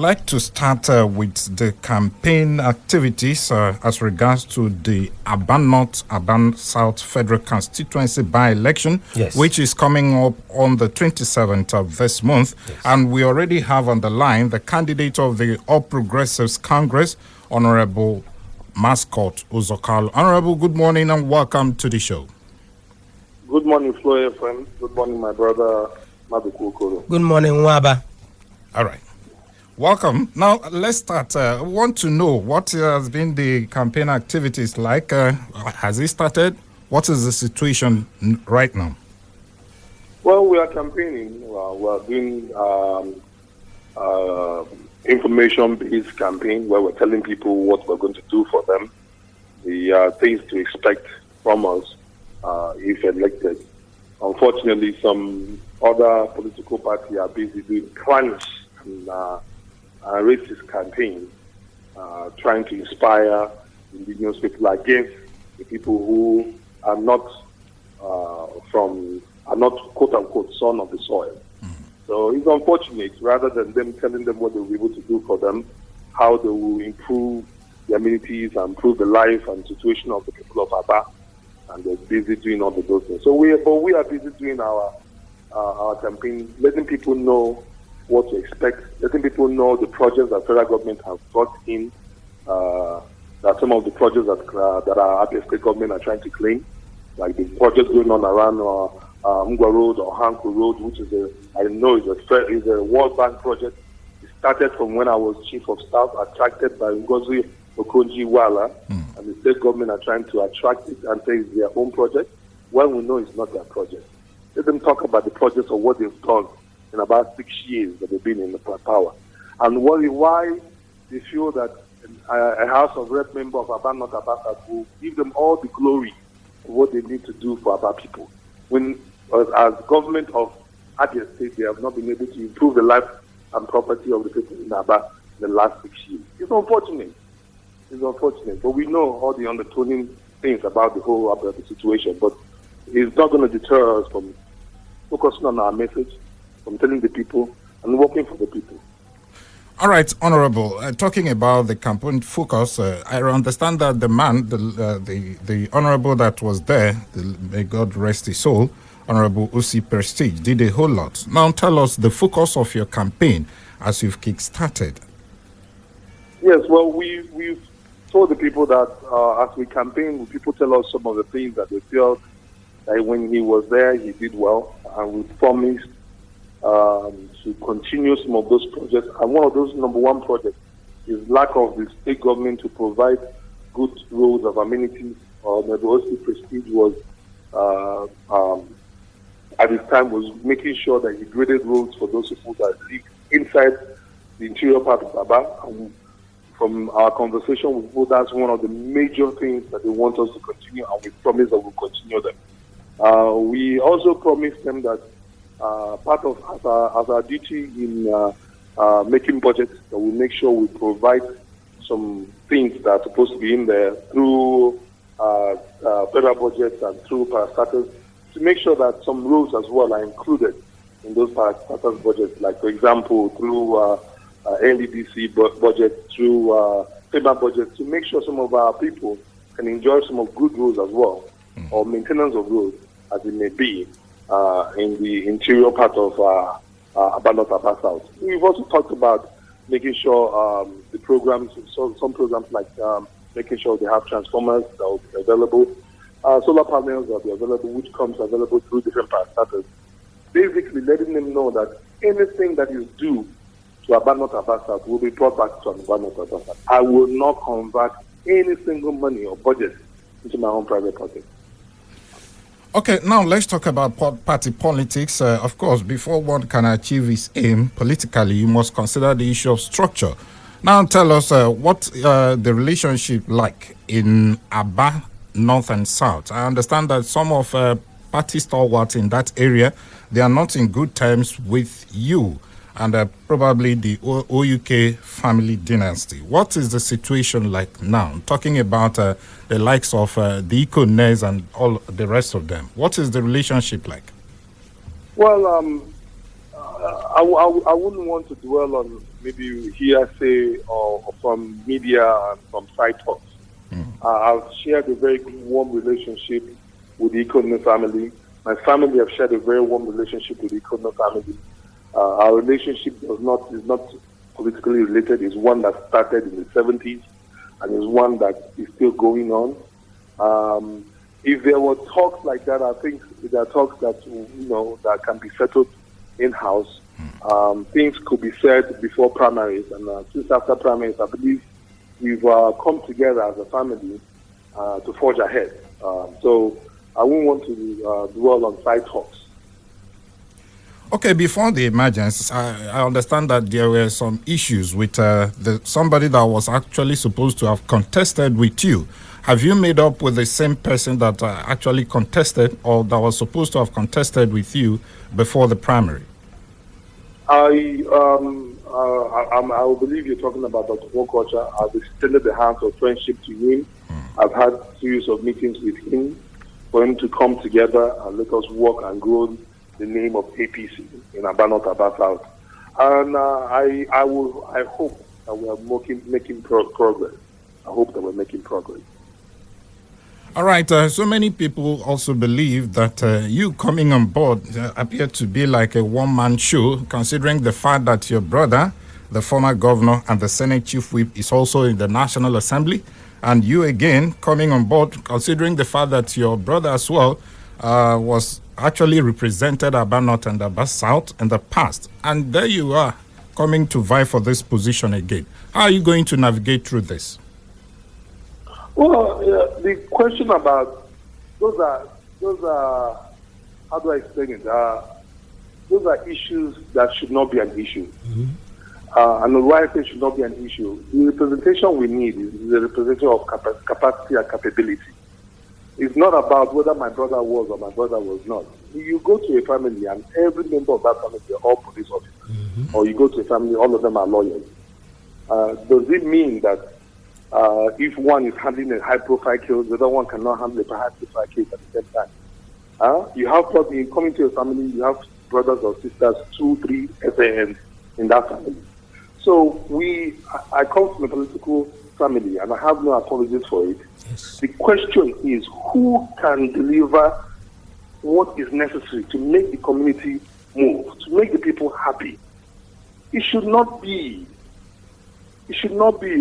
like to start with the campaign activities as regards to the Aban North, Aban South Federal Constituency by-election, which is coming up on the 27th of this month. Yes. And we already have on the line the candidate of the All Progressives Congress, Honorable Mascot Uzokal. Honorable, good morning and welcome to the show. Good morning, Flo FM. Good morning, my brother, Maduku Okoro. Good morning, Waba. All right. Welcome. Now, let's start. I want to know what has been the campaign activities like. Has it started? What is the situation right now? Well, we are campaigning. We are doing information-based campaign where we're telling people what we're going to do for them, the things to expect from us if elected. Unfortunately, some other political parties are busy doing crunch and racist campaign, trying to inspire indigenous people against the people who are not quote unquote son of the soil. Mm-hmm. So it's unfortunate. Rather than them telling them what they will be able to do for them, how they will improve the amenities and improve the life and situation of the people of Abia, and they're busy doing all those things. So we are busy doing our campaign, letting people know what to expect, letting people know the projects that federal government has brought in, that some of the projects that our Abia state government are trying to claim, like the projects going on around Mgwa Road or Hanko Road, which is a World Bank project. It started from when I was chief of staff, attracted by Ngozi Okonjo-Iweala, and the state government are trying to attract it and say it's their own project, when we know it's not their project. Let them talk about the projects of what they've done in about 6 years that they've been in the power, and why they feel that a House of Rep member of Aban North Abasa will give them all the glory of what they need to do for Abba people. When, as government of Abia State, they have not been able to improve the life and property of the people in Abba in the last 6 years. It's unfortunate. But we know all the undertoning things about the whole Abba situation. But it's not going to deter us from focusing on our message, from telling the people and working for the people. All right, Honorable. Talking about the campaign focus, I understand that the man, the Honorable that was there, may God rest his soul, Honorable Usi Prestige, did a whole lot. Now tell us the focus of your campaign as you've kick-started. Yes, well, we've told the people that as we campaign, people tell us some of the things that they felt that when he was there, he did well, and we promised to continue some of those projects. And one of those number one projects is lack of the state government to provide good roads of amenities. Honorable Prestige was at this time was making sure that he graded roads for those people that live inside the interior part of Abba. And from our conversation with people, that's one of the major things that they want us to continue, and we promise that we'll continue them. We also promised them that part of as our duty in making budgets, that we make sure we provide some things that are supposed to be in there through federal budgets and through parastatals, to make sure that some roads as well are included in those parastatals budgets, like for example through LEDC budget, through FEMA budget, to make sure some of our people can enjoy some of good roads as well, or maintenance of roads as it may be in the interior part of Aban North, Aban South. We've also talked about making sure the programs, some programs like making sure they have transformers that will be available, solar panels that will be available, which comes available through different parastatals. Basically letting them know that anything that is due to Aban North, Aban South will be brought back to Aban North, Aban South. I will not convert any single money or budget into my own private pocket. Okay, now let's talk about party politics. Of course, before one can achieve his aim politically, you must consider the issue of structure. Now tell us what the relationship like in Abba North and South. I understand that some of party stalwarts in that area, they are not in good terms with you and probably the OUK family dynasty. What is the situation like now? Talking about the likes of the Ikones and all the rest of them. What is the relationship like? Well, I wouldn't want to dwell on maybe hearsay or from media and from side talks. I've shared a very warm relationship with the Ikono family. My family have shared a very warm relationship with the Ikono family. Our relationship is not politically related. It's one that started in the 70s and is one that is still going on. If there were talks like that, I think there are talks that that can be settled in-house. Things could be said before primaries, and since after primaries, I believe we've come together as a family to forge ahead. So I won't want to dwell on side talks. Okay, before the emergence, I understand that there were some issues with somebody that was actually supposed to have contested with you. Have you made up with the same person that actually contested, or that was supposed to have contested with you before the primary? I will believe you're talking about Dr. Wokocha. I've extended the hands of friendship to him. I've had a series of meetings with him for him to come together and let us work and grow the name of APC in Abia North, Abia South. And I hope that we are making progress. I hope that we're making progress. All right. So many people also believe that you coming on board appeared to be like a one-man show, considering the fact that your brother, the former governor and the Senate Chief Whip, is also in the National Assembly. And you again coming on board, considering the fact that your brother as well was actually represented Abia North and Abia South in the past. And there you are coming to vie for this position again. How are you going to navigate through this? Well, the question about those are how do I explain it? Those are issues that should not be an issue. And why I say should not be an issue, the representation we need is the representation of capacity and capability. It's not about whether my brother was or my brother was not. You go to a family and every member of that family are all police officers. Or you go to a family, all of them are lawyers. Does it mean that if one is handling a high-profile case, the other one cannot handle a high-profile case at the same time? You have coming to a family, you have brothers or sisters, 2, 3 SANs in that family. So I come from a political family, and I have no apologies for it. Yes. The question is, who can deliver what is necessary to make the community move, to make the people happy? It should not be,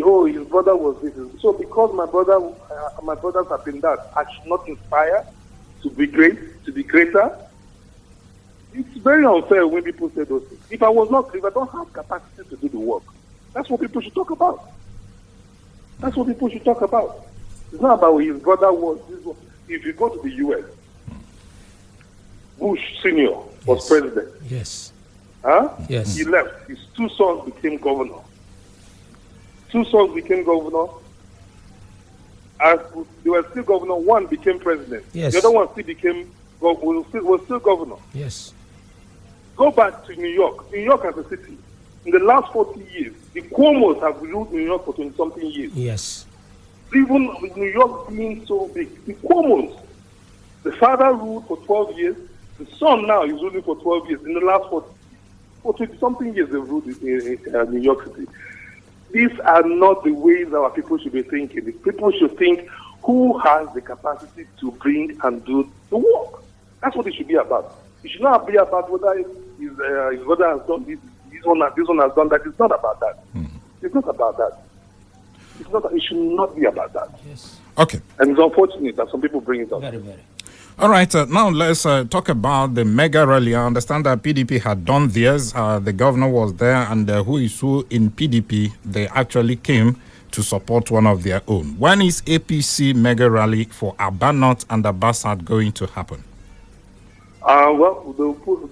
oh, his brother was this. So because my brothers have been that, I should not inspire to be great, to be greater. It's very unfair when people say those things. If I don't have capacity to do the work, that's what people should talk about. That's what people should talk about. It's not about his brother was this one. If you go to the US, Bush Sr. was president. Yes. Yes. He left. His 2 sons became governor. 2 sons became governor. As they were still governor, one became president. Yes. The other one was still governor. Yes. Go back to New York. New York as a city. In the last 40 years, the Cuomos have ruled New York for 20-something years. Yes. Even with New York being so big, the Cuomos, the father ruled for 12 years. The son now is ruling for 12 years. In the last 20-something years, they've ruled in New York City. These are not the ways our people should be thinking. The people should think, who has the capacity to bring and do the work? That's what it should be about. It should not be about whether his brother has done this one has done that. It's not about that. It's not about that. It should not be about that. Yes. Okay. And it's unfortunate that some people bring it up. Very, very. All right, now let's talk about the mega rally. I understand that PDP had done theirs. The governor was there, and who is who in PDP, they actually came to support one of their own. When is APC mega rally for Abia North and Abia South going to happen? Well, they'll put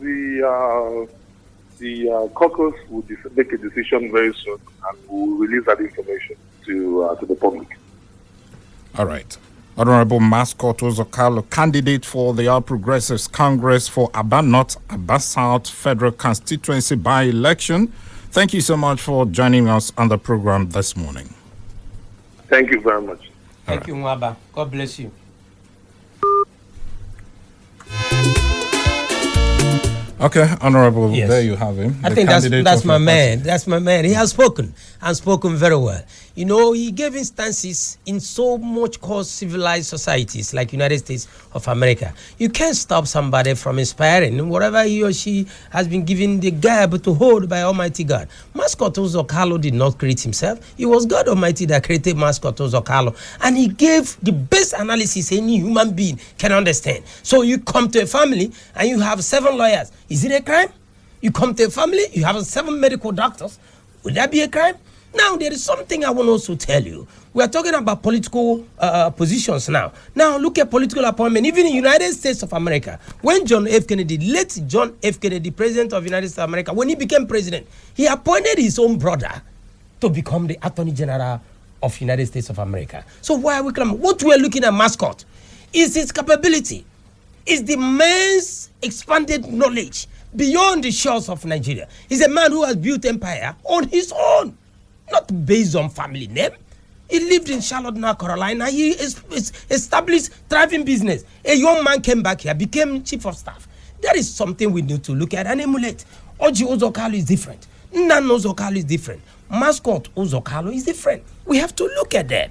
the caucus will make a decision very soon, and we'll release that information to the public. All right. Honorable Mascot Ozokalo, candidate for the All Progressives Congress for Abia North, Abia South Federal Constituency by-election. Thank you so much for joining us on the program this morning. Thank you very much. Thank you, Mwaba. God bless you. Okay, Honorable, Yes. there you have him. I the think candidate that's of my your man. party. That's my man. He has spoken and spoken very well. You know, he gave instances in so much called civilized societies like United States of America. You can't stop somebody from inspiring whatever he or she has been given the gab to hold by Almighty God. Mascot Uzokalo did not create himself. It was God Almighty that created Mascot Uzokalo. And he gave the best analysis any human being can understand. So you come to a family and you have 7 lawyers. Is it a crime? You come to a family, you have 7 medical doctors. Would that be a crime? Now, there is something I want to also tell you. We are talking about political positions now. Now, look at political appointment. Even in the United States of America, when John F. Kennedy, late John F. Kennedy, president of the United States of America, when he became president, he appointed his own brother to become the Attorney General of the United States of America. So why are we claiming? What we are looking at mascot is his capability, is the man's expanded knowledge beyond the shores of Nigeria. He's a man who has built empire on his own, not based on family name. He lived in Charlotte, North Carolina. He established thriving business. A young man came back here, became chief of staff. That is something we need to look at and emulate. Oji Uzokalo is different. Nnan Uzokalo is different. Mascot Uzokalo is different. We have to look at that.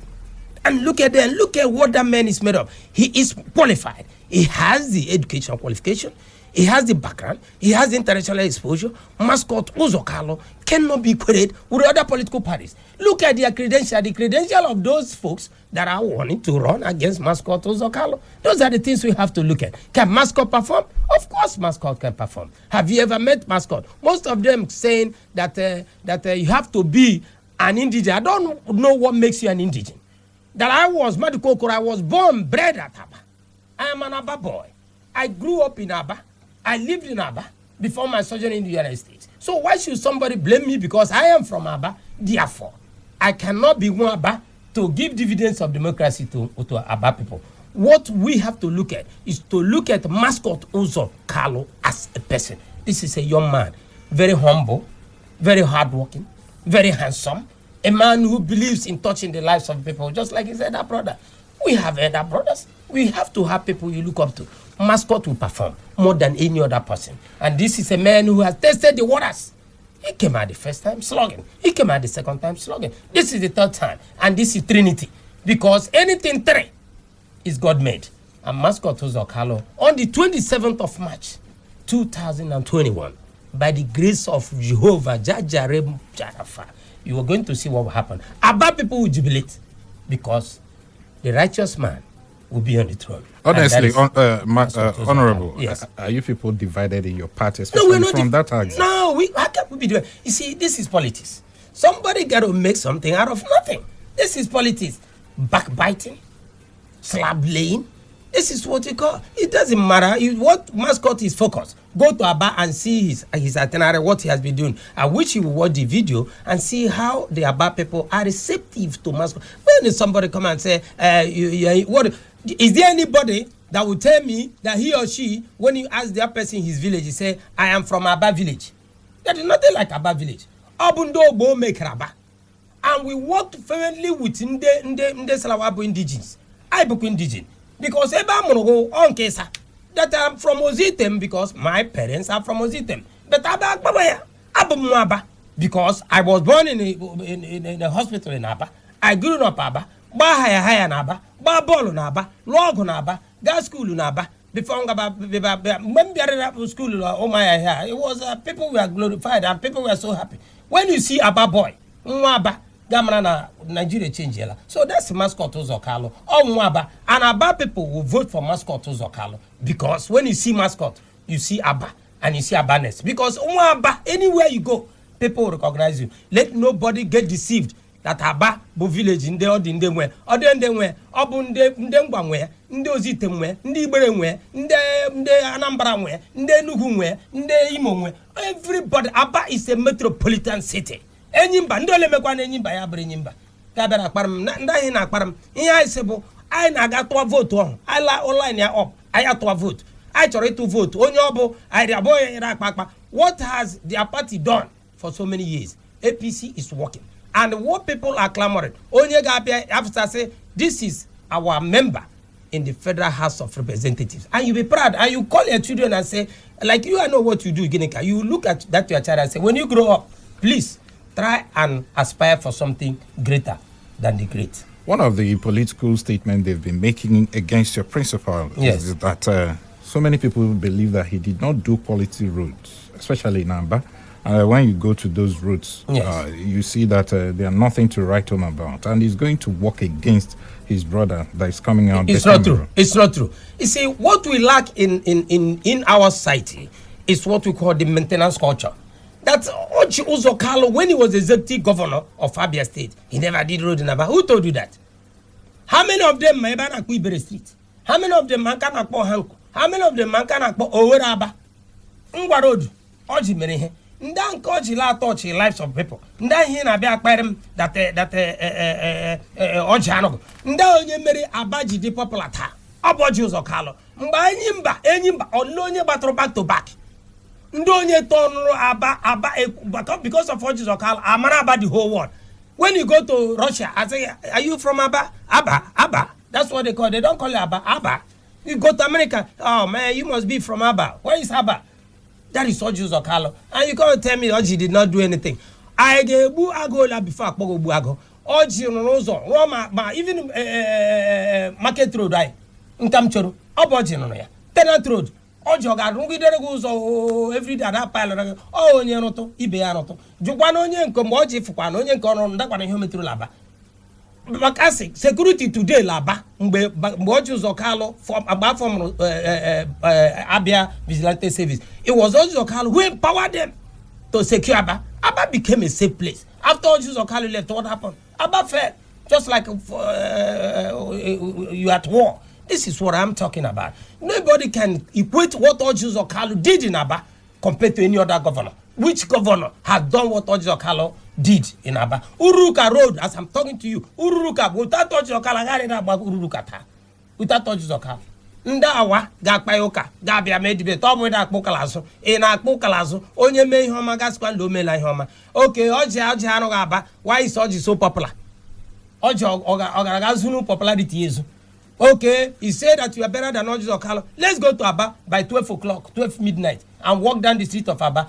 And look at that. Look at what that man is made of. He is qualified. He has the educational qualification. He has the background. He has the international exposure. Mascot Uzokalo cannot be equated with other political parties. Look at their credential. The credential of those folks that are wanting to run against Mascot Uzokalo. Those are the things we have to look at. Can Mascot perform? Of course Mascot can perform. Have you ever met Mascot? Most of them saying that you have to be an indigent. I don't know what makes you an indigent. That I was Madukokoro. I was born, bred at Abba. I am an Abba boy. I grew up in Abba. I lived in Abba before my sojourn in the United States. So why should somebody blame me because I am from Abba? Therefore, I cannot be one Abba to give dividends of democracy to Abba people. What we have to look at is to look at Mascot Uzokalo as a person. This is a young man, very humble, very hardworking, very handsome, a man who believes in touching the lives of people, just like his elder brother. We have elder brothers. We have to have people you look up to. Mascot will perform more than any other person. And this is a man who has tested the waters. He came out the first time slugging. He came out the second time slugging. This is the third time. And this is Trinity. Because anything 3 is God made. And Mascot Uzokalo, on the 27th of March, 2021, by the grace of Jehovah, Jajarem Jarafa, you are going to see what will happen. Abba people will jubilate because the righteous man will be on the throne. Honestly, Honorable, yes. Are you people divided in your party, especially from that angle? No, how can we be divided? You see, this is politics. Somebody got to make something out of nothing. This is politics. Backbiting, slab laying. This is what you call. It doesn't matter. What Mascot is focused. Go to Abba and see his itinerary, what he has been doing. I wish you would watch the video and see how the Abba people are receptive to Mascot. When somebody come and say, what is there anybody that will tell me that he or she, when you ask that person in his village, he say, I am from Abba village. There is nothing like Abba village. Abundo Bo make Abba. And we worked fluently with Nde Salawabu indigenes. I book indigene. Because Eba Monogo on Kesa. That I'm from Ozitem because my parents are from Ozitem. But Abba because I was born in a hospital in Abba. I grew up Abba. Ba haya na Abba. Ba bolo na Abba. Log na Abba. Gas school na Abba. Before when school it was people were glorified and people were so happy. When you see Abba boy, Abba. Nigeria change here. So that's Mascot Uzokalo. All Mwaba and Abba people will vote for Mascot Uzokalo because when you see Mascot, you see Abba and you see Abanes. Because Mwaba, anywhere you go, people will recognize you. Let nobody get deceived that Abba bo village in the Odindemwe, Odendemwe, Obundemwe, Ndozitemwe, Ndiberemwe, Nde Anambramwe, Nde Nugumwe, Nde Imomwe. Everybody, Abba is a metropolitan city. Enyimba ndole mekwa na enyimba ya bere enyimba ka bịara akparam nda hi na akparam ihe ai sebo ai na aga tụọ vote ọhụ ai la online ya up ai atụọ vote ai chọrọ ịtụ vote onye ọbụ ai ri abụọ ya akpakpa. What has their party done for so many years? APC is working and what people are clamoring onye ga-abịa after say this is our member in the Federal House of Representatives. And you be proud, and you call your children and say, like you, I know what you do, Ginika. You look at that your child and say, when you grow up, please try and aspire for something greater than the great. One of the political statements they've been making against your principal is that so many people believe that he did not do quality roads, especially in Aba. When you go to those roads, you see that they are nothing to write home about. And he's going to work against his brother that is coming out. It's not true. It's not true. You see, what we lack in our society is what we call the maintenance culture. That's Ochi Uzokalo, when he was executive governor of Abia State, he never did road in Aba. Who told you that? How many of them may ban Akwi Street? How many of them man can akpo Hanko? How many of them man can akpo Oweraba? Ngwa road, Oji Merehe. Ndan Oji la touch lives of people. Ndan here na be akparem that Oji Anogo. Ndan onye mere Abaji di popular ta. Oboji Uzokalo. Mba enyimba onye batro back to back. Ndonye tonro Aba because of Oji Uzokalo, amana about the whole world. When you go to Russia, I say, are you from Aba? Aba. That's what they call. They don't call it Aba. You go to America, oh man, you must be from Aba. Where is Aba? That is Oji Uzokalo. And you can't tell me Oji did not do anything. I gave Bu Agola before Akpogo Buago. Oji Nozo, Roma, even Market Road, Nkamchoro, Oboji Noya, Tenant Road. Ojo ga rungi dere go every day that pile onye noto ibe ya noto jukwa na onye nko mo oji fukwa na onye nko ọrụ ndakwa na ihe metru laba makasi security today laba mgbe Oji Uzokalo from Abia Vigilante Service. It was Oji Uzokalo who empowered them to secure Aba. Aba became a safe place. After Oji Uzokalo left, what happened? Aba fell, just like you at war. This is what I'm talking about. Nobody can equate what Oji Uzokalo did in Aba compared to any other governor. Which governor has done what Oji Uzokalo did in Aba? Ururuka Road, as I'm talking to you, Ururuka, without Oji Uzokalo, I don't know about Ururuka. Without Oji Uzokalo. Nda awa gakpayoka gabia medibe to bo da kpokalazo e na kpokalazo onye me ihe ọma gaskwa ndo me la ihe ọma. Okay, Oji anu Aba. Why is Oji so popular? Oji ogara zunu popularity yezu. Okay, he said that you are better than Oji Uzokalo. Let's go to Aba by 12 o'clock, 12 midnight, and walk down the street of Aba.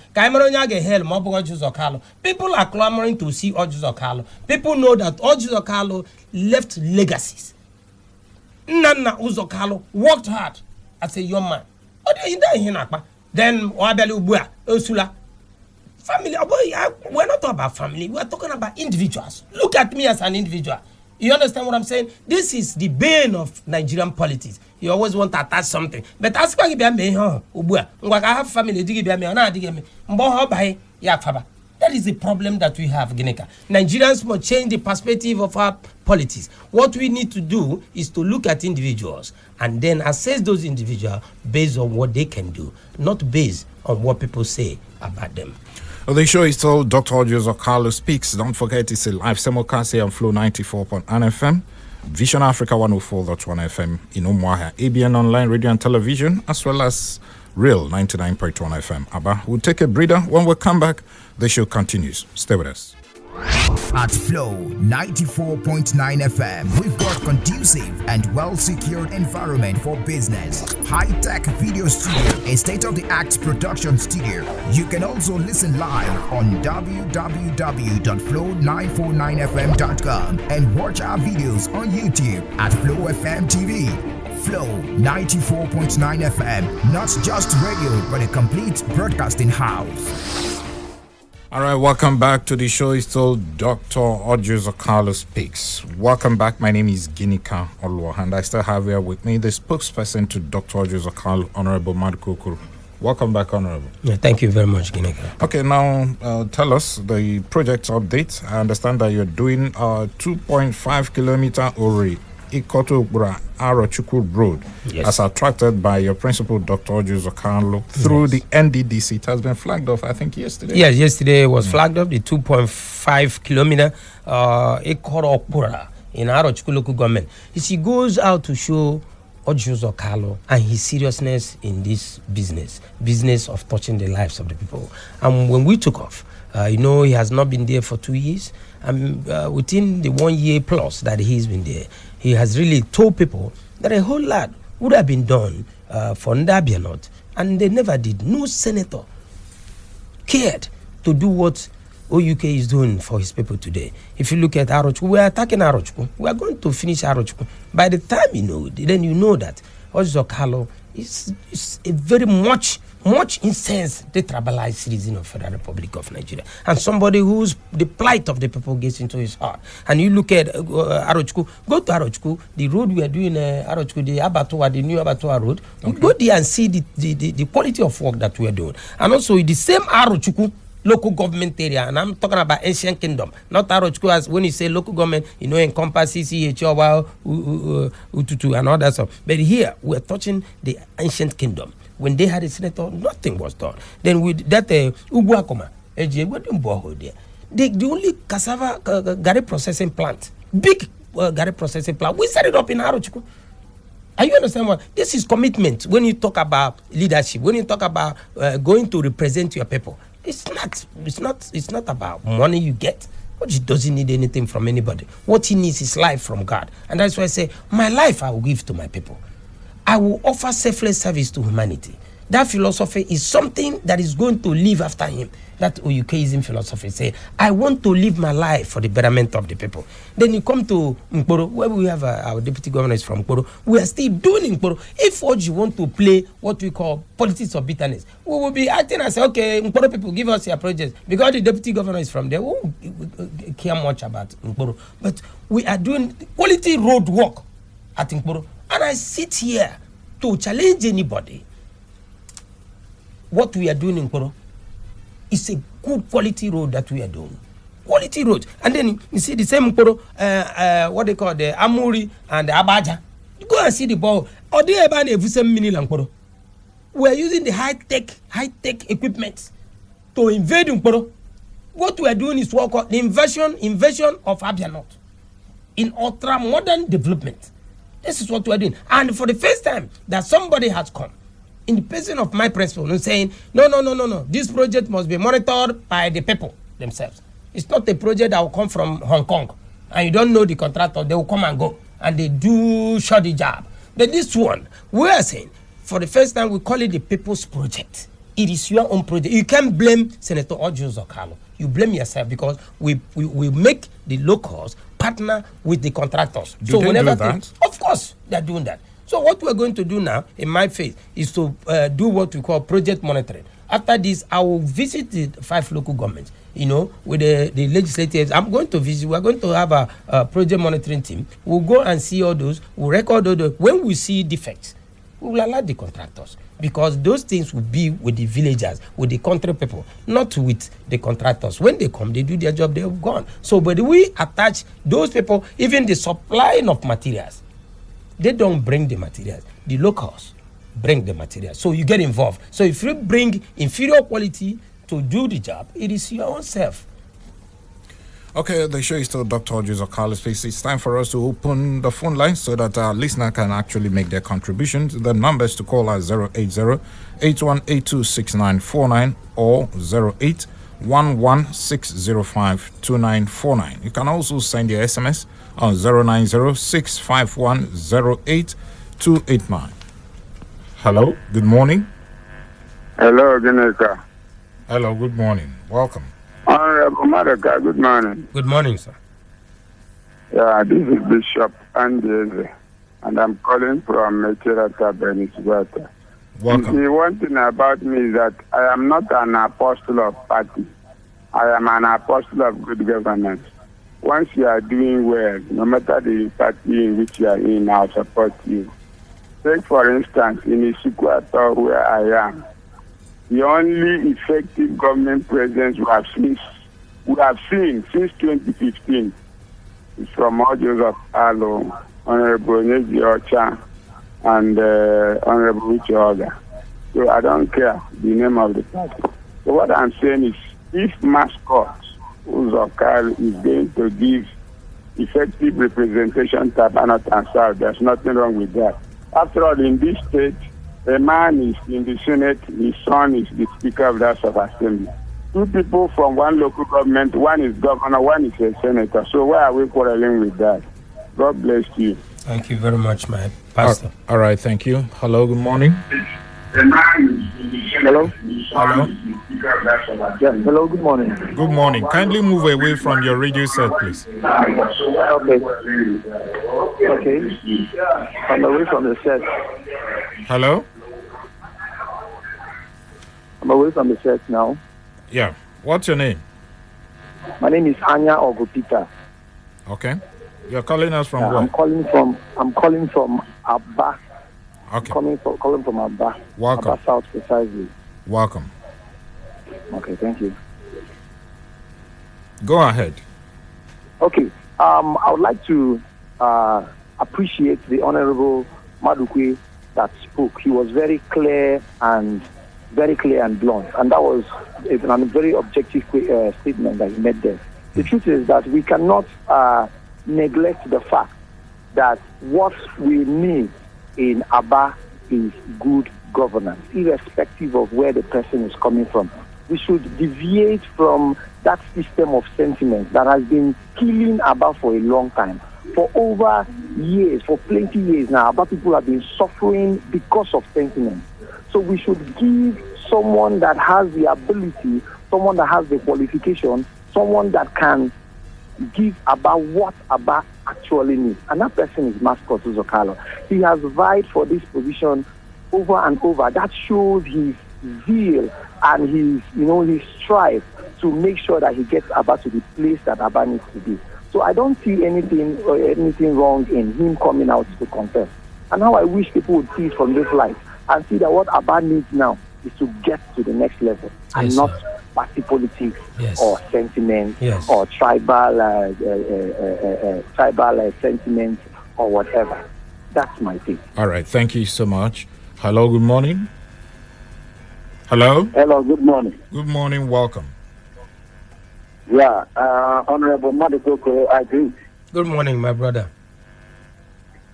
People are clamoring to see Oji Uzokalo. People know that Oji Uzokalo left legacies. Nana Uzokalo worked hard as a young man. Then Ursula. Family, we're not talking about family, we're talking about individuals. Look at me as an individual. You understand what I'm saying? This is the bane of Nigerian politics. You always want to attach something. But as I have family, that is the problem that we have, Gineka. Nigerians must change the perspective of our politics. What we need to do is to look at individuals and then assess those individuals based on what they can do, not based on what people say about them. Well, the show is called Dr. Oji Uzokalo Speaks. Don't forget, it's a live simulcast on Flow 94.9 FM, Vision Africa 104.1 FM in Umuahia, ABN Online Radio and Television, as well as Real 99.1 FM. Abba, we'll take a breather. When we come back, the show continues. Stay with us. At Flow 94.9 FM, we've got conducive and well-secured environment for business, high-tech video studio, a state-of-the-art production studio. You can also listen live on www.flow949fm.com and watch our videos on YouTube at Flow FM TV. Flow 94.9 FM, not just radio, but a complete broadcasting house. All right, welcome back to the show. It's called Dr. Oji Uzokalo Speaks. Welcome back. My name is Ginika Olwa, and I still have here with me the spokesperson to Dr. Oji Uzokalo, Honorable Madukukuru. Welcome back, Honorable. Yeah, thank you very much, Ginika. Okay, now tell us the project update. I understand that you're doing 2.5 kilometer Ori Ikotobura Arochukwu Road, as attracted by your principal, Dr. Oji Uzokalo, through the NDDC. It has been flagged off, I think, yesterday. Yes, yesterday it was flagged up, the 2.5 kilometer Ikotobura in Arochukwu local government. He goes out to show Oji Uzokalo and his seriousness in this business of touching the lives of the people. And when we took off, he has not been there for 2 years. And within the 1 year plus that he's been there, he has really told people that a whole lot would have been done for Abia North, and they never did. No senator cared to do what OUK is doing for his people today. If you look at Arochukwu, we are attacking Arochukwu. We are going to finish Arochukwu. By the time then you know that Ozokalo is a very much incensed, detribalized citizen of Federal Republic of Nigeria, and somebody whose the plight of the people gets into his heart. And you look at Arochukwu, go to Arochukwu, the road we are doing, Arochukwu, the Abattoir, the new Abattoir road. Okay. Go there and see the quality of work that we are doing. And also the same Arochukwu local government area, and I'm talking about ancient kingdom, not Arochukwu, as when you say local government, encompasses Ututu and all that stuff. But here we are touching the ancient kingdom. When they had a senator, nothing was done. Then with that Ubuakoma, the only cassava gari processing plant, big gari processing plant, we set it up in Arochukwu. Are you understand what this is? Commitment. When you talk about leadership, when you talk about going to represent your people, it's not about money you get. But he doesn't need anything from anybody. What he needs is life from God. And that's why I say, my life I will give to my people. I will offer selfless service to humanity. That philosophy is something that is going to live after him. That Oyukeism philosophy say, I want to live my life for the betterment of the people. Then you come to Nkporo, where we have our deputy governor is from Nkporo. We are still doing Nkporo. If Oji want to play what we call politics of bitterness, we will be acting and say, okay, Nkporo people, give us your projects. Because the deputy governor is from there, we won't care much about Nkporo. But we are doing quality road work at Nkporo. And I sit here to challenge anybody. What we are doing in Nkporo is a good quality road that we are doing. Quality road. And then you see the same Nkporo, what they call the Amuri and the Abaja. You go and see the ball. Or they have an Evusem mini Nkporo. We are using the high-tech equipment to invade Nkporo. What we are doing is what called the invasion of Abia North in ultra-modern development. This is what we are doing. And for the first time that somebody has come in the person of my principle and saying, no. This project must be monitored by the people themselves. It's not a project that will come from Hong Kong. And you don't know the contractor. They will come and go. And they do shoddy job. But this one, we are saying, for the first time, we call it the people's project. It is your own project. You can't blame Senator Ojo Zokalo. You blame yourself because we make the locals partner with the contractors. Do they do that? Of course, they're doing that. So what we're going to do now, in my faith, is to do what we call project monitoring. After this, I will visit the 5 local governments, with the legislators. I'm going to visit. We're going to have a project monitoring team. We'll go and see all those. We'll record all those. When we see defects, we will alert the contractors. Because those things will be with the villagers, with the country people, not with the contractors. When they come, they do their job, they're gone. So, but we attach those people, even the supplying of materials. They don't bring the materials. The locals bring the materials. So you get involved. So if you bring inferior quality to do the job, it is your own self. Okay, the show is still Dr. Ojo Zokalo Space. It's time for us to open the phone line so that our listener can actually make their contributions. The numbers to call are 080-8182-6949 or 08116052949. You can also send your SMS on 090-651-08289. Hello, good morning. Hello, Geneka. Hello, good morning. Welcome. Honorable Madaka, good morning. Good morning, sir. Yeah, this is Bishop Andy, and I'm calling from Mecherata, Beniswata. Welcome. The one thing about me is that I am not an apostle of party. I am an apostle of good governance. Once you are doing well, no matter the party in which you are in, I'll support you. Take, for instance, in Ishikwata, where I am, the only effective government presence we have seen since 2015 is from Joseph Alo, Honorable Neji Ocha, and Honorable Uche Oga. So I don't care the name of the party. So what I'm saying is, if mascot Uzokal is going to give effective representation to North and South, there's nothing wrong with that. After all, in this state, a man is in the Senate, his son is the Speaker of the House of Assembly. 2 people from one local government, one is governor, one is a senator. So why are we quarreling with that? God bless you. Thank you very much, my pastor. All right, thank you. Hello, good morning. Hello? Hello. Yes, hello, good morning. Good morning. Kindly move away from your radio set, please. Okay. I'm away from the set. Hello? I'm away from the set now. Yeah. What's your name? My name is Anya Ogupita. Okay. You're calling us from where? I'm calling from Abba. Okay. Calling from Abba. Welcome. Abba South precisely. Welcome. Okay, thank you. Go ahead. Okay. I would like to appreciate the Honorable Madukwe that spoke. He was very clear and blunt, and that was a very objective statement that he made there. The truth is that we cannot neglect the fact that what we need in Abba is good governance, irrespective of where the person is coming from. We should deviate from that system of sentiment that has been killing Abba for a long time. For over years, for plenty years now, Abba people have been suffering because of sentiment. So we should give someone that has the ability, someone that has the qualification, someone that can give about what Abba actually needs. And that person is Mascot Uzokalo. He has vied for this position over and over. That shows his zeal and his strive to make sure that he gets Abba to the place that Abba needs to be. So I don't see anything wrong in him coming out to contest. And how I wish people would see it from this light and see that what Abba needs now is to get to the next level and not party politics or sentiment or tribal sentiment or whatever. That's my thing. All right. Thank you so much. Hello. Good morning. Hello. Hello. Good morning. Good morning. Welcome. Yeah. Honorable Madukoko, I agree. Good morning, my brother.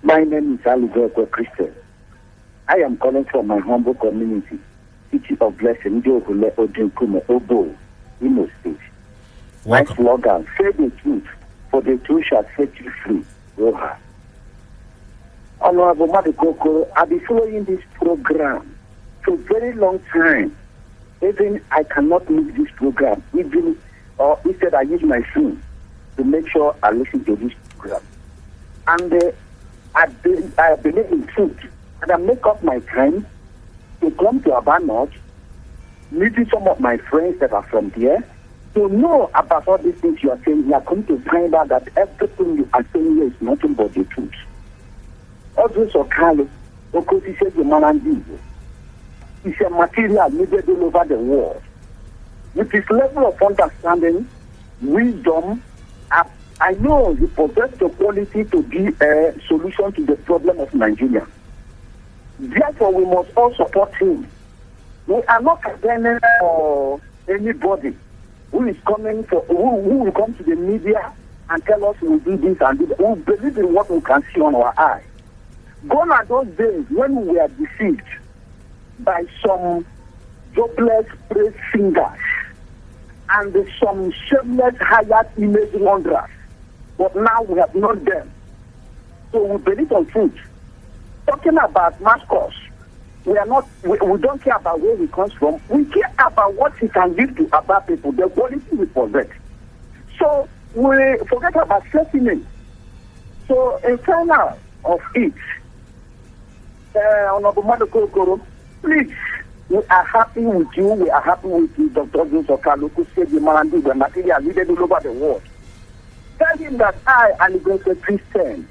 My name is Ali Joko Christian. I am calling from my humble community, City of Blessing, Jokule Odinkume, Obo, Imo State. My slogan, say the truth, for the truth shall set you free. Roha. Honorable Madukoko, I've been following this program for a very long time. Even I cannot miss this program, instead I use my phone to make sure I listen to this program. And I believe in truth. And I make up my time to come to Abba North, meeting some of my friends that are from there, to know about all these things you are saying. You are going to find out that everything you are saying here is nothing but the truth. Also, Okalo, Okosi says the Malandizo. It's a material needed all over the world. With his level of understanding, wisdom, I know he possesses the quality to be a solution to the problem of Nigeria. Therefore, we must all support him. We are not condemning anybody who is coming who will come to the media and tell us we'll do this and do that. We believe in what we can see on our eye. Gone are those days when we were deceived by some jobless praise singers and some shameless hired image wanderers. But now we have known them. So we believe on truth. Talking about mascots, we don't care about where he comes from. We care about what he can give to other people, the quality we possess. So we forget about sentiment. So in final of it, Honorable Madukoko, please, we are happy with you. We are happy with you, Dr. Joseph Kaluku, said the Malandi, the material needed all over the world. Tell him that I am a Christian.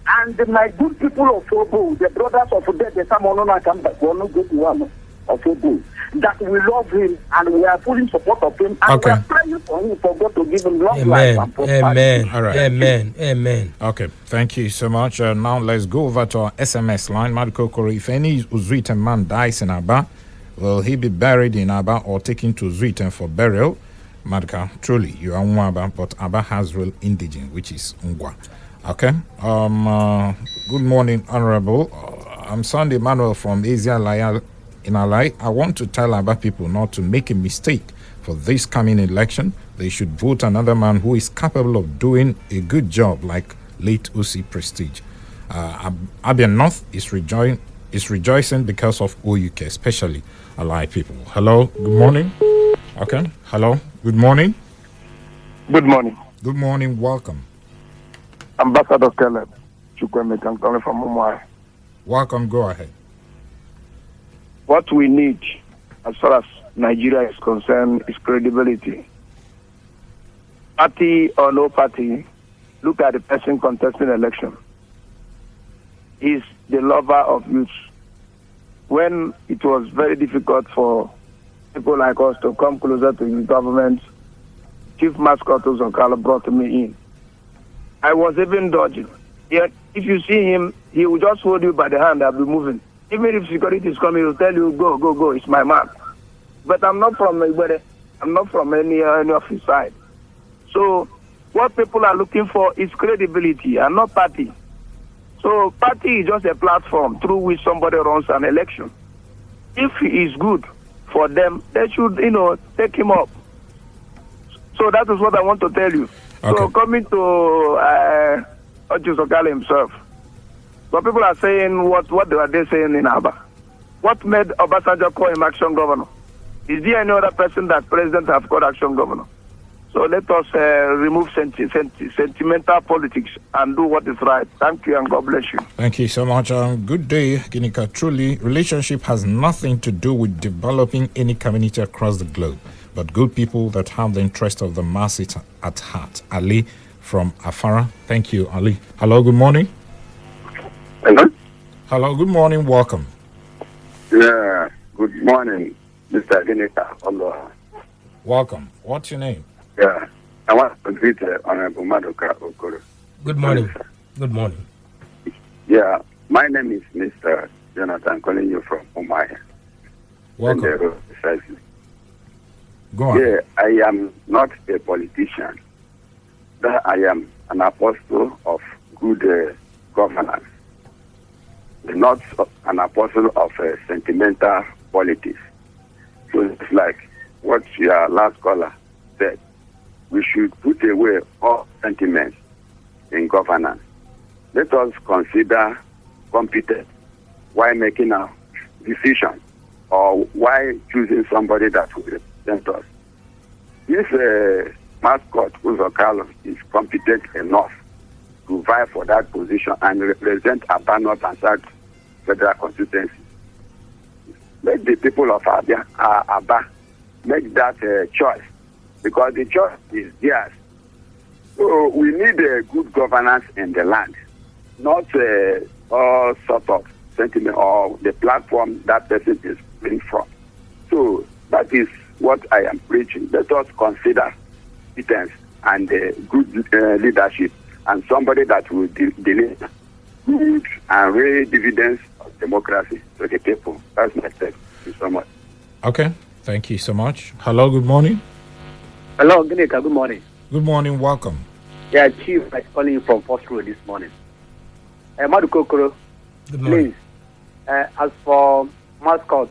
And my good people of Obo, the brothers of the Samonona Kamba, will not go to one of Obo, that we love him and we are fully in support of him. And we are praying for him, for God to give him long life and prosperity. Amen. All right. Amen. Okay, thank you so much. Now let's go over to our SMS line. Madukoko, if any Uzwiten man dies in Abba, will he be buried in Abba or taken to Uzwiten for burial? Madka, truly, you are Nwaba, but Abba has real indigene, which is Ngwa. Okay. Good morning, Honorable. I'm Sunday Manuel from Asia Laya in Alai. I want to tell Abba people not to make a mistake for this coming election. They should vote another man who is capable of doing a good job like late OC Prestige. Abia North is rejoicing because of OUK, especially allied people. Hello, good morning. Okay, hello, good morning. Good morning. Good morning, welcome. Ambassador Caleb Chukwemeka, I'm calling from Mumbai. Welcome, go ahead. What we need, as far as Nigeria is concerned, is credibility. Party or no party, look at the person contesting election. He's the lover of youth. When it was very difficult for people like us to come closer to the government, Chief Mascot Uzokalo brought me in. I was even dodging. Yet, if you see him, he will just hold you by the hand and be moving. Even if security is coming, he'll tell you, go, go, go, it's my man. But I'm not from anybody. I'm not from any of his side. So, what people are looking for is credibility and not party. So, party is just a platform through which somebody runs an election. If he is good for them, they should, take him up. So, that is what I want to tell you. Okay. So, coming to Ojusokale himself, but people are saying, what were they saying in Abia? What made Obasanjo call him action governor? Is there any other person that president have called action governor? So let us remove sentimental politics and do what is right. Thank you and God bless you. Thank you so much. Good day, Ginika. Truly, relationship has nothing to do with developing any community across the globe, but good people that have the interest of the masses at heart. Ali from Afara. Thank you, Ali. Hello, good morning. Hello? Hello, good morning. Welcome. Yeah, good morning, Mr. Ginika. Welcome. What's your name? Yeah, I want to greet Honorable Madoka Okoro. Good morning. Good morning. Yeah, my name is Mr. Jonathan, calling you from Umaya. Welcome. Go on. Yeah, I am not a politician, but I am an apostle of good governance, not an apostle of sentimental politics. So it's like what your last caller said. We should put away all sentiments in governance. Let us consider competence while making a decision or while choosing somebody that will represent us. If Mascot Uzokalo is competent enough to vie for that position and represent Abia North and South Federal Constituency, let the people of Abia make that choice, because the choice is theirs. So we need a good governance in the land, not all sort of sentiment or the platform that person is coming from. So that is what I am preaching. Let us consider competence and good leadership and somebody that will deliver good and real dividends of democracy to the people. That's my take. Thank you so much. Okay. Thank you so much. Hello, good morning. Hello, Ginika, good morning. Good morning, welcome. Yeah, Chief, I'm calling you from First Road this morning. Madu Kokoro, Good morning. please, as for mascot,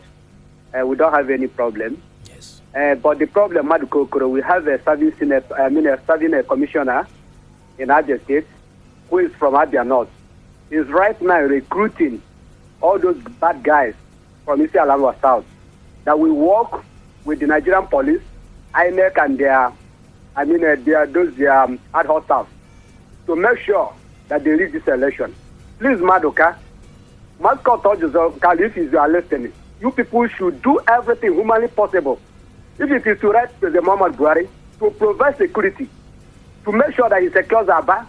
we don't have any problem. Yes. But the problem, Madu Kokoro, we have a serving commissioner in Abia State who is from Abia North. He's right now recruiting all those bad guys from Isi Alawa South that will work with the Nigerian police, INEC, and their ad hoc staff to make sure that they rig this election. Please, Madoka, Mascot told you, if you are listening, you people should do everything humanly possible. If it is to write to the Muhammad Buhari to provide security, to make sure that he secures Abia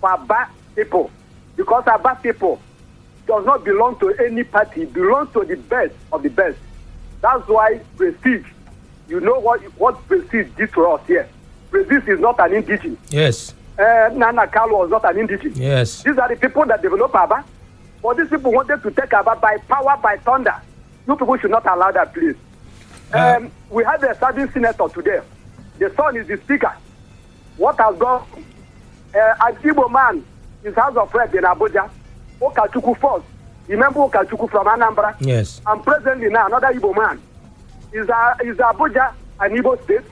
for Abia people, because Abia people does not belong to any party, it belongs to the best of the best. That's why Prestige, you know what Prestige did to us here. Prestige is not an indigenous. Yes. Nana Kalu was not an indigenous. Yes. These are the people that develop Abia. But these people wanted to take Abia by power, by thunder. You people should not allow that, please. We have a serving senator today. The son is the speaker. What has gone? An Igbo man, his house of rep in Abuja, Okachuku first. Remember Okachuku from Anambra? Yes. And presently now, another Igbo man. Is Abuja an Igbo state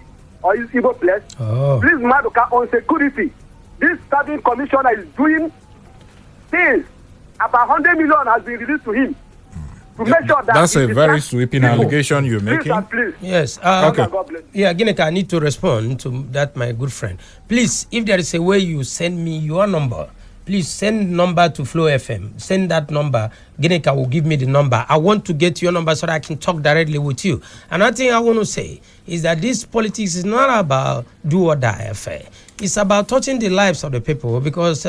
or is Igbo place? Oh. Please, Madoka, on security, This serving commissioner is doing things. About 100 million has been released to him. To make sure that that's a very sweeping allegation you're making. Please. Yes. Okay. Yeah, Gineka, I need to respond to that, my good friend. Please, if there is a way you send me your number, please send number to Flow FM. Send that number. Gineka will give me the number. I want to get your number so that I can talk directly with you. Another thing I want to say is that this politics is not about do or die affair. It's about touching the lives of the people, because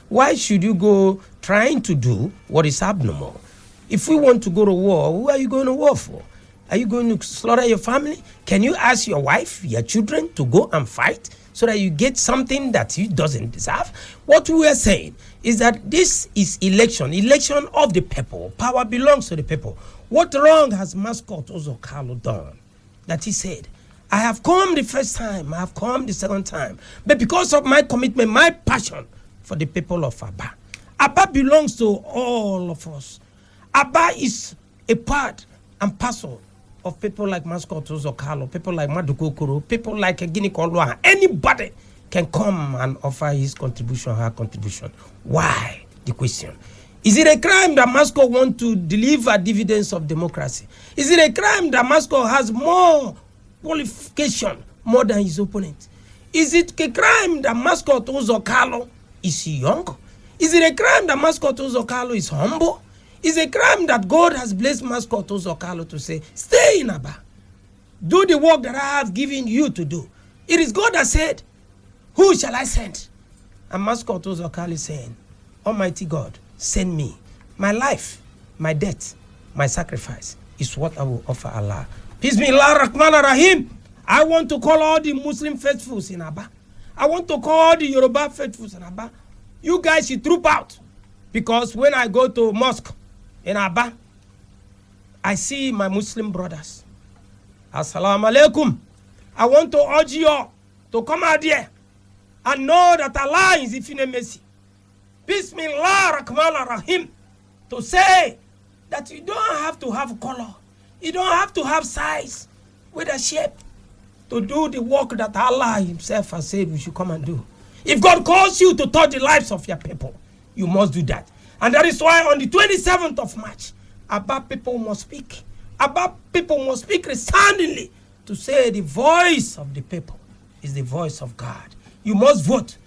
why should you go trying to do what is abnormal? If we want to go to war, who are you going to war for? Are you going to slaughter your family? Can you ask your wife, your children to go and fight so that you get something that you doesn't deserve? What we are saying is that this is election of the people. Power belongs to the people. What wrong has Mascot Ozokalo done? That he said, I have come the first time, I have come the second time, but because of my commitment, my passion for the people of Abia. Abia belongs to all of us. Abia is a part and parcel of people like Mascot Ozokalo, people like Madukokoro, people like Gineka Olua. Anybody can come and offer his contribution, her contribution. Why? The question. Is it a crime that Mascot wants to deliver dividends of democracy? Is it a crime that Mascot has more qualification more than his opponent? Is it a crime that Mascot Ozokalo is young? Is it a crime that Mascot Ozokalo is humble? Is it a crime that God has blessed Mascot Ozokalo to say, stay in Abia, do the work that I have given you to do? It is God that said, who shall I send? And Mascot Ozokalo is saying, Almighty God, send me. My life, my death, my sacrifice is what I will offer Allah. Bismillah Rahman Rahim. I want to call all the Muslim faithfuls in Abia. I want to call all the Yoruba faithfuls in Abia. You guys should troop out. Because when I go to mosque in Abia, I see my Muslim brothers. Assalamu alaikum. I want to urge you all to come out here and know that Allah is infinite mercy. Bismillah Rahman Rahim. To say that you don't have to have color. You don't have to have size with a shape to do the work that Allah himself has said we should come and do. If God calls you to touch the lives of your people, you must do that. And that is why on the 27th of March, Abia people must speak. Abia people must speak resoundingly to say the voice of the people is the voice of God. You must vote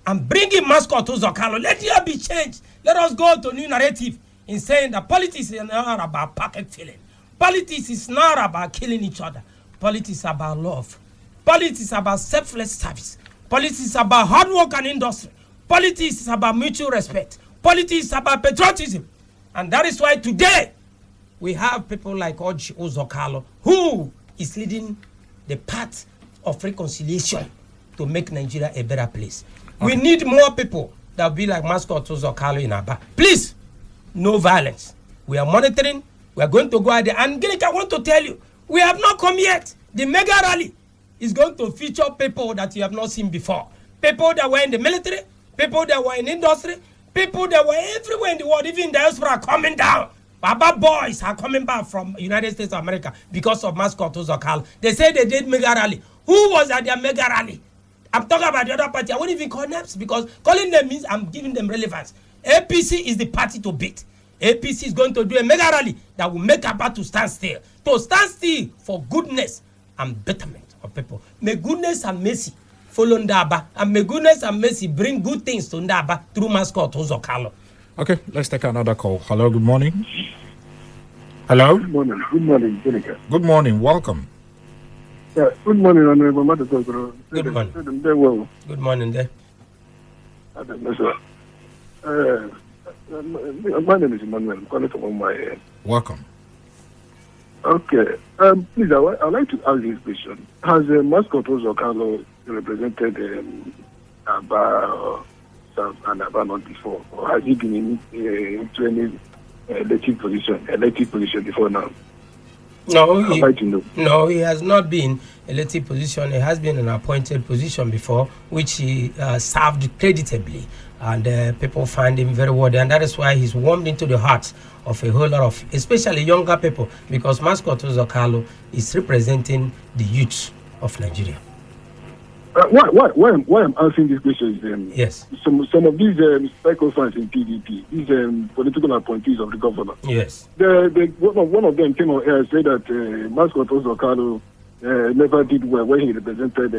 and bring in Mascot Ozokalo. Let there be change. Let us go to a new narrative in saying that politics is not about pocket filling. Politics is not about killing each other. Politics is about love. Politics is about selfless service. Politics is about hard work and industry. Politics is about mutual respect. Politics is about patriotism. And that is why today we have people like Oji Ozokalo, who is leading the path of reconciliation to make Nigeria a better place. Okay. We need more people that will be like Mascot Ozokalo in Abia. Please, no violence. We are monitoring. We are going to go out there. And Gineka, I want to tell you, we have not come yet. The mega rally is going to feature people that you have not seen before. People that were in the military, people that were in industry, people that were everywhere in the world, even diaspora are coming down. Abia boys are coming back from United States of America because of Mascot Ozokalo. They say they did mega rally. Who was at their mega rally? I'm talking about the other party. I won't even call names because calling them means I'm giving them relevance. APC is the party to beat. APC is going to do a mega rally that will make Abia to stand still. To stand still for goodness and betterment of people. May goodness and mercy follow Ndaba. And may goodness and mercy bring good things to Ndaba through Mascot Ozokalo. Okay, let's take another call. Hello, good morning. Hello? Good morning. Good morning, Gineka. Good morning, welcome. Yeah, good morning, Honorable Madukokoro. Good morning. Well. Good morning there. My name is Emmanuel. I'm calling from my Welcome. Okay. Please, I would like to ask this question. Has Mascot Ozokalo represented Abia South and Abia North before? Or has he been into any elected position before now? No, he has not been elected position. He has been an appointed position before, which he served creditably. And people find him very worthy. And that is why he's warmed into the hearts of a whole lot of, especially younger people, because Mascot Ozokalo is representing the youth of Nigeria. Why I'm asking this question is yes. Some of these psychophants in PDP, these political appointees of the governor. Yes. One of them came on air and said that Mascot Ozokalo never did well when he represented.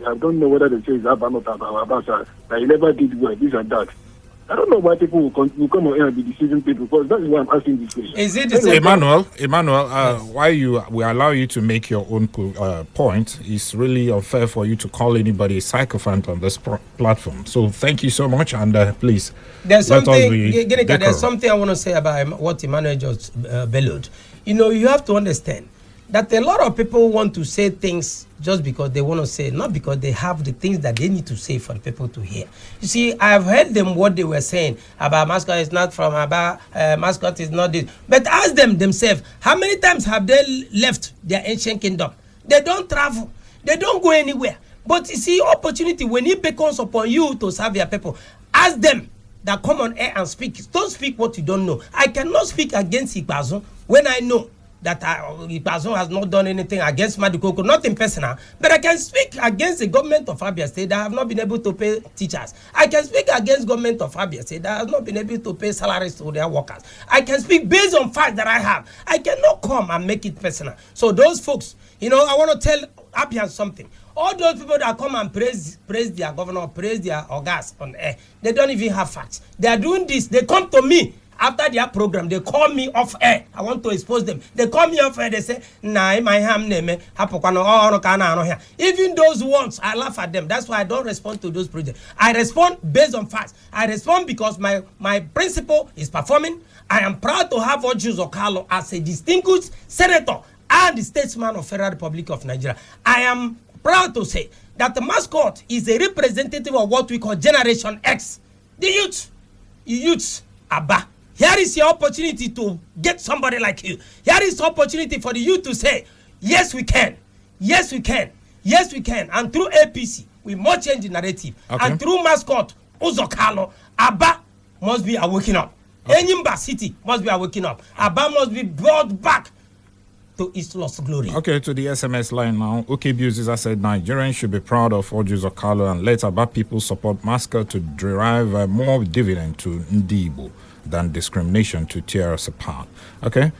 I don't know whether they say it's Abba or Abasa, that he never did well. This and that. I don't know why people will come on air and be deceiving people, because that is why I'm asking this question. Is it the same? Emmanuel, yes. Why we allow you to make your own point is really unfair for you to call anybody a sycophant on this platform. So thank you so much, and please. There's something I want to say about what Emmanuel just bellowed. You have to understand that a lot of people want to say things just because they want to say, not because they have the things that they need to say for the people to hear. You see, I've heard them what they were saying about Mascot is not from Abia, Mascot is not this. But ask them themselves, how many times have they left their ancient kingdom? They don't travel. They don't go anywhere. But you see, opportunity, when it beckons upon you to serve your people, ask them that come on air and speak. Don't speak what you don't know. I cannot speak against Ikbazo when I know that Ikbazo has not done anything against Madukoko, nothing personal, but I can speak against the government of Abia State that have not been able to pay teachers. I can speak against government of Abia State that has not been able to pay salaries to their workers. I can speak based on facts that I have. I cannot come and make it personal. So those folks, I want to tell Abians something. All those people that come and praise their governor, praise their orgas on air, they don't even have facts. They are doing this. They come to me. After their program, they call me off air. I want to expose them. They call me off air. They say, "Nah, my ham name. Even those ones, I laugh at them. That's why I don't respond to those projects. I respond based on facts. I respond because my principle is performing. I am proud to have Oju Zokalo as a distinguished senator and the statesman of Federal Republic of Nigeria. I am proud to say that the mascot is a representative of what we call Generation X. The youths, Abba. Here is your opportunity to get somebody like you. Here is the opportunity for the youth to say, yes, we can. Yes, we can. Yes, we can. And through APC, we must change the narrative. Okay. And through mascot, Uzokalo, Abba must be awakening up. Okay. Enyimba City must be awakening up. Abba must be brought back to its lost glory. Okay, to the SMS line now. OK Buses has said Nigerians should be proud of Oju Zokalo and let Abba people support mascot to derive more dividend to Ndibo than discrimination to tear us apart. Okay.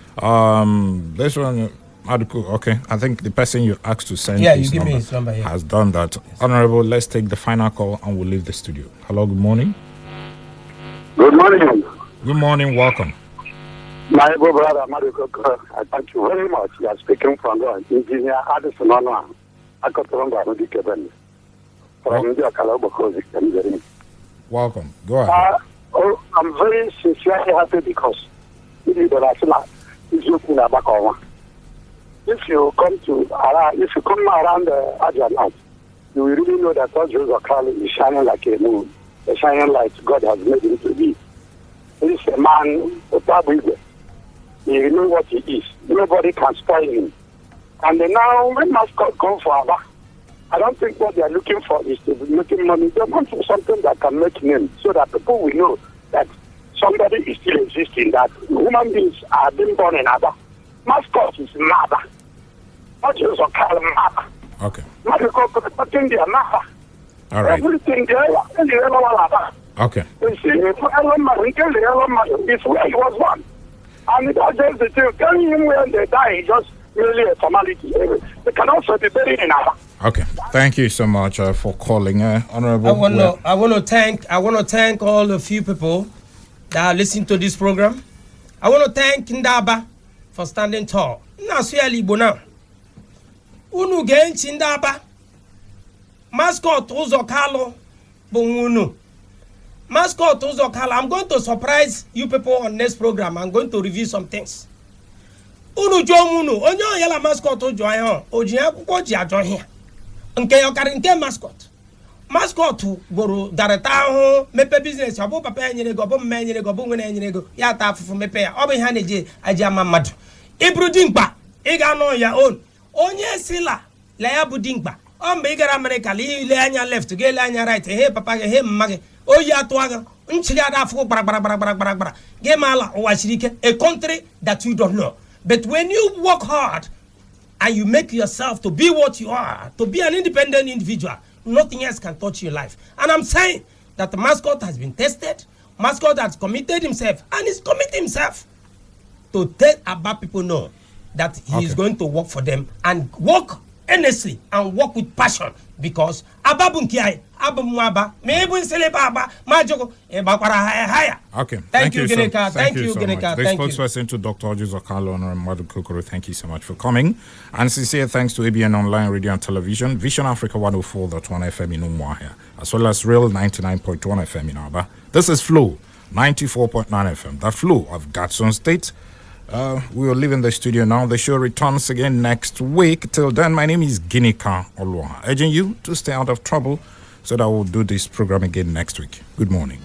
This one, okay. I think the person you asked to send his number has done that. Yes. Honorable, let's take the final call and we'll leave the studio. Hello, good morning. Good morning. Good morning, welcome. My brother, Madukoko, I thank you very much. You are speaking from the engineer Addison Onwa. Welcome. Go ahead. I'm very sincerely happy because if you come around the Abia night, you will really know that Oju Zokalo is shining like a moon, a shining light God has made him to be. He is a man, he knows what he is. Nobody can spoil him. And now, when mascot come for Abba, I don't think what they are looking for is to be making money. They want for something that can make name, so that people will know that somebody is still existing, that human beings are being born in Abba. Mascot is Maba. Not just a call Maba. Okay. Everything they are Maba. All right. Everything they are. Okay. You see, if it's where he was born. And that's just the thing. Telling him when they die, it's just really a formality. They can also be buried in Abba. Okay, thank you so much for calling, Honorable. I want to thank all the few people that are listening to this program. I want to thank Ndaba for standing tall. Nasuya Libona. Unu genchi Ndaba. Mascot Uzokalo Bungunu. Mascot Uzokalo. I'm going to surprise you people on next program. I'm going to review some things. Unu Jomunu. Onyo yala mascot Ujoyan. Ojiya kukoji ajo here. Nke yokari nke mascot goro darata ho mepe business obo papa enyere go obo mma enyere go obo nwene enyere go ya ta afufu mepe ya obo ha neje aja mamadu ibru dimkpa iga no ya own onye sila la ya bu dimkpa o mbe igara America le anya left ge le anya right he papa ge he mma ge oyi atu aga nchiga da afufu gbara ge mala o washirike a country that you don't know, but when you work hard and you make yourself to be what you are, to be an independent individual, nothing else can touch your life. And I'm saying that the mascot has been tested, mascot has committed himself, and he's committing himself to let Aba people know that he is going to work for them and work earnestly and work with passion, because Aba Bunkiai, Aba Mwaba, maybe Seleba Aba, Majoko, Ebakwara higher. Okay. Thank you, Genika. Thank you, so Genika. much. The Thank you. spokesperson to Dr. Ojo Zakalo and Madu Kokoro, thank you so much for coming. And sincere thanks to ABN Online Radio and Television, Vision Africa 104.1 FM in Umuahia, as well as Real 99.1 FM in Aba. This is Flow 94.9 FM, the flow of Gatson State. We will leave in the studio now. The show returns again next week. Till then, my name is Ginika Olwa, urging you to stay out of trouble so that we'll do this program again next week. Good morning.